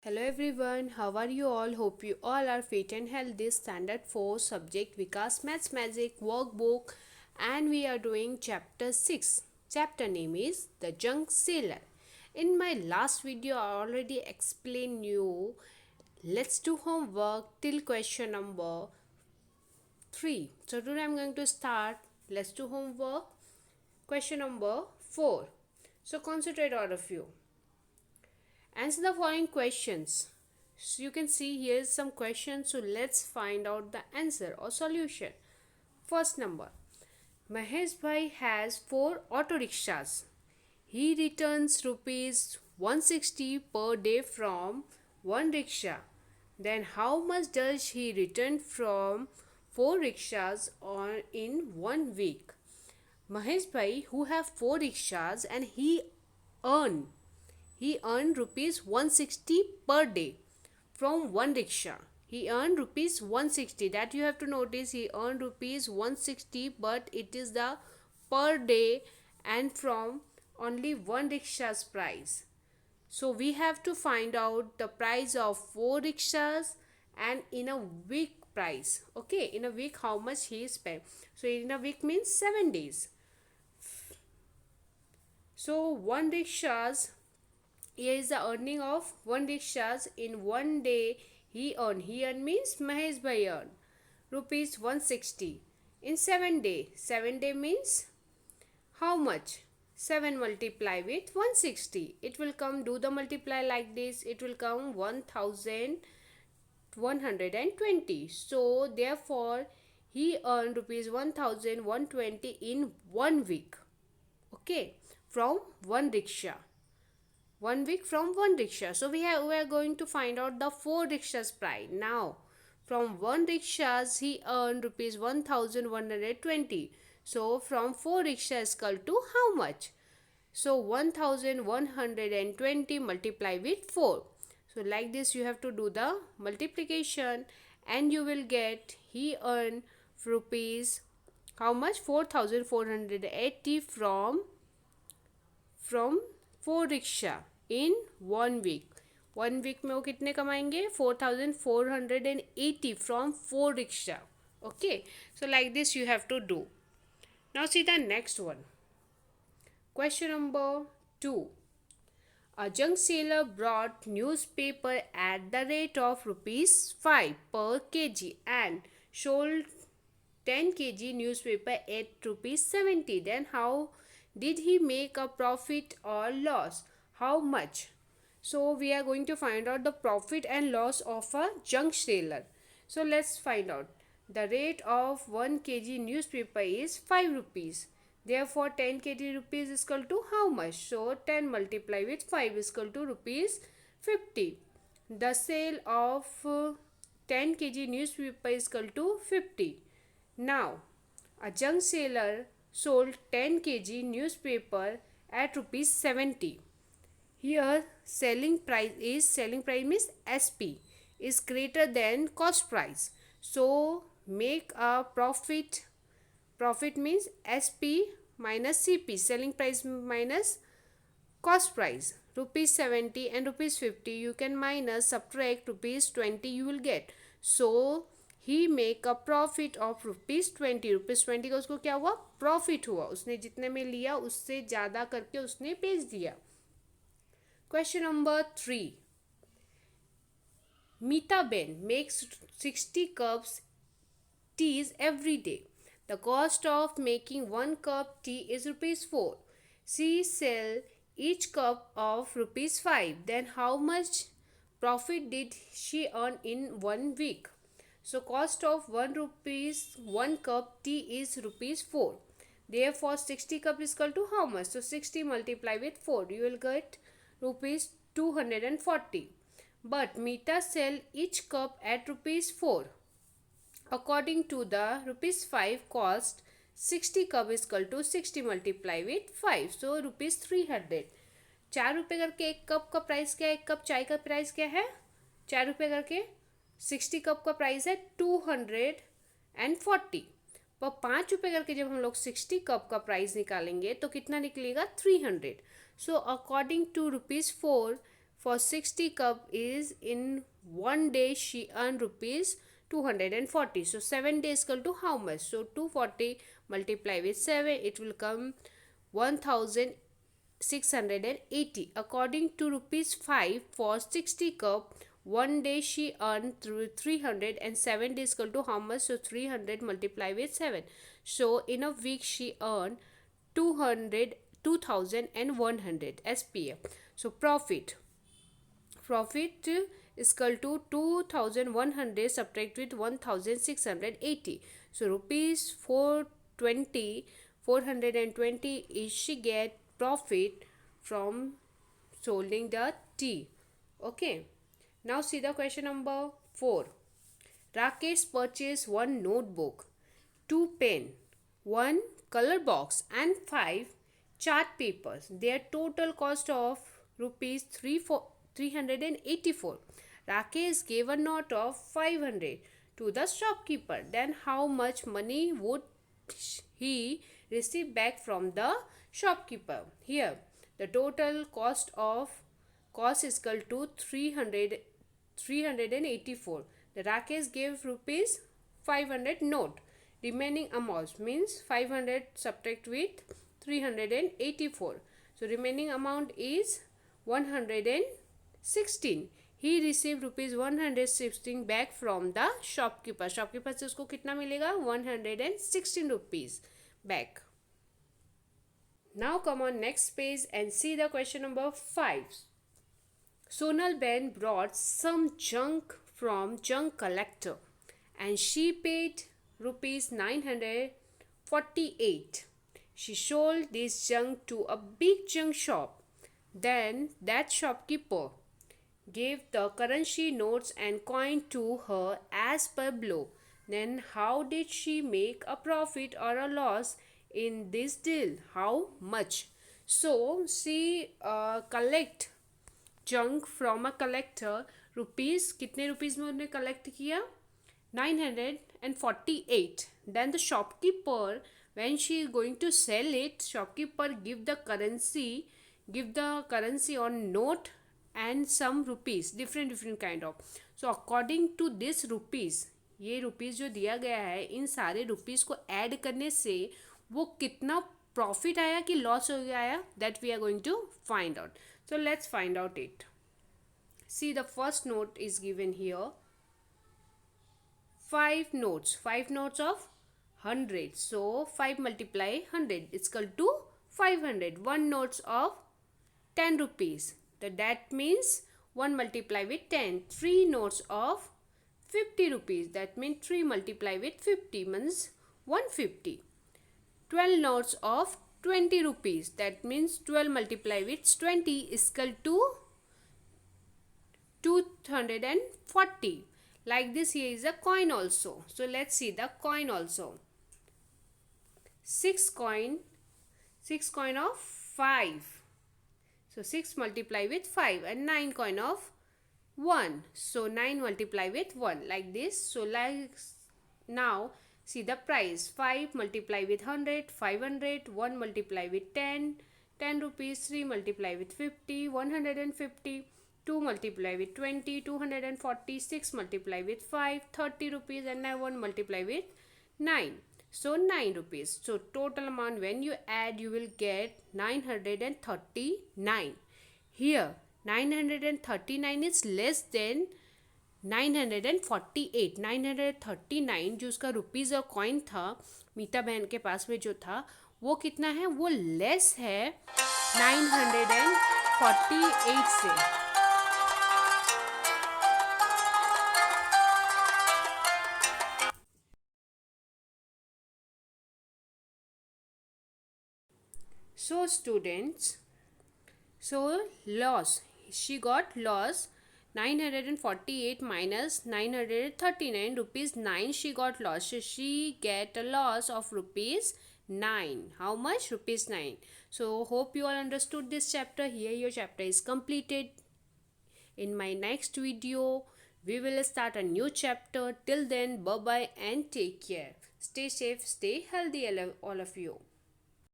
Hello everyone, how are you all? Hope you all are fit and healthy. Standard 4 subject Vikas Maths Magic workbook, and we are doing chapter 6. Chapter name is The Junk Sailor. In my last video I already explained you. Let's do homework till question number 3. So today I'm going to start. Let's do homework. Question number 4. So concentrate all of you. Answer the following questions. So you can see here is some questions. So let's find out the answer or solution. First number. Mahesh Bhai has 4 auto rickshaws. He returns rupees 160 per day from one rickshaw. Then how much does he return from 4 rickshaws on in 1 week? Mahesh Bhai, who have 4 rickshaws, and earn he earned rupees 160 per day from one rickshaw. He earned rupees 160. That you have to notice. He earned rupees 160, but it is the per day and from only one rickshaws price. So we have to find out the price of 4 rickshaws and in a week price. Okay, in a week how much he spent. So in a week means 7 days. So one rickshaws, here is the earning of one rickshaws in one day. He earned means Mahesh Bhai earned rupees 160 in 7 day. 7 day means how much? 7 multiply with 160. It will come, do the multiply like this. It will come 1120. So therefore he earned rupees 1120 in 1 week. Okay, from one rickshaw. 1 week from one rickshaw. So we are going to find out the 4 rickshaws price. Now from one rickshaws he earned rupees 1120. So from 4 rickshaws equal to how much? So 1120 multiply with 4. So like this you have to do the multiplication, and you will get he earned rupees how much? 4480 from 4 rickshaw in 1 week. 1 week में वो कितने कमाएंगे? 4480 from 4 rickshaw. Okay, so like this you have to do. Now see the next one. Question number 2. A young sailor brought newspaper at the rate of rupees 5 per kg and sold 10 kg newspaper at rupees 70. Then how did he make a profit or loss? How much? So we are going to find out the profit and loss of a junk sailor. So let's find out. The rate of 1 kg newspaper is 5 rupees. Therefore 10 kg rupees is equal to how much? So 10 multiply with 5 is equal to rupees 50. The sale of 10 kg newspaper is equal to 50. Now a junk sailor sold 10 kg newspaper at rupees 70. Here selling price means SP is greater than cost price. So make a profit. Profit means SP minus CP, selling price minus cost price. Rupees 70 and rupees 50 you can minus, subtract rupees 20 you will get. So he make a profit of rupees 20. Rupees 20 का उसको क्या हुआ? Profit हुआ. उसने जितने में लिया उससे ज़्यादा करके उसने बेच दिया. Question number 3. Meeta Ben makes 60 cups teas every day. The cost of making 1 cup tea is rupees 4. She sell each cup of rupees 5. Then how much profit did she earn in 1 week? So cost of 1 rupees 1 cup tea is rupees 4. Therefore 60 cup is equal to how much? So 60 multiply with 4. You will get rupees 240. But Meeta sell each cup at rupees 4. According to the rupees 5 cost, 60 cup is equal to 60 multiply with 5. So rupees 300. 4 रुपये करके एक cup का price क्या है? एक cup चाय का price क्या है? 4 रुपये करके 60 कप का प्राइस है 240. पर 5 रुपये करके जब हम लोग 60 कप का प्राइस निकालेंगे तो कितना निकलेगा? 300. So according to rupees 4 for 60 cup is in one day she earned rupees 240. So 7 days equal to how much? So 240 multiply with 7, it will come 1680. According to rupees 5 for 60 cup, one day she earned through 300 and 7 days equal to how much? So 300 multiply with 7. So in a week she earned 200 2100 SPF. So profit is equal to 2100 subtract with 1680. So rupees 420 is she get profit from selling the tea. Okay, now see the question number 4. Rakesh purchased one notebook, two pen, one color box and 5 chart papers. Their total cost of rupees 384. Rakesh gave a note of 500 to the shopkeeper. Then how much money would he receive back from the shopkeeper? Here the total cost is equal to 384. The Rakesh gave rupees 500 note. Remaining amount means 500 subtract with 384. So remaining amount is 116. He received rupees 116 back from the shopkeeper. Shopkeeper से उसको कितना मिलेगा? 116 rupees back. Now come on next page and see the question number 5. Sonal Ben brought some junk from junk collector and she paid rupees 948. She sold this junk to a big junk shop. Then that shopkeeper gave the currency notes and coin to her as per below. Then how did she make a profit or a loss in this deal? How much? So she collect junk from a collector. Rupees कितने rupees में उन्होंने collect किया? 948. Then the shopkeeper, when she is going to sell it, shopkeeper give the currency on note and some rupees, different kind of. So according to this rupees, ये rupees जो दिया गया है, इन सारे रुपीज़ को ऐड करने से वो कितना प्रॉफिट आया कि लॉस हो गया आया, that we are going to find out. So let's find out it. See, the first note is given here. 5 notes of 100. So 5 multiply 100 is equal to 500. 1 notes of 10 rupees. That means 1 multiply with 10. 3 notes of 50 rupees. That means 3 multiply with 50 means 150. 12 notes of 20 rupees. That means 12 multiply with 20 is equal to 240. Like this, here is a coin also. So let's see the coin also. 6 coin of 5. So 6 multiply with 5 and 9 coin of 1. So 9 multiply with 1 like this. So like now see the price. 5 multiply with 100, 500, 1 multiply with 10, 10 rupees, 3 multiply with 50, 150, 2 multiply with 20, 240, 6 multiply with 5, 30 rupees and now 1 multiply with 9. So 9 rupees. So total amount when you add you will get 939. Here 939 is less than 948. 939 जो उसका rupees और coin था मीता बहन के पास में जो था वो कितना है, वो लेस है 948 से. So students, so loss, she got loss 948 minus 939 rupees 9 she got loss. So she get a loss of rupees 9. How much? Rupees 9. So hope you all understood this chapter. Here your chapter is completed. In my next video we will start a new chapter. Till then, bye bye and take care. Stay safe, stay healthy all of you.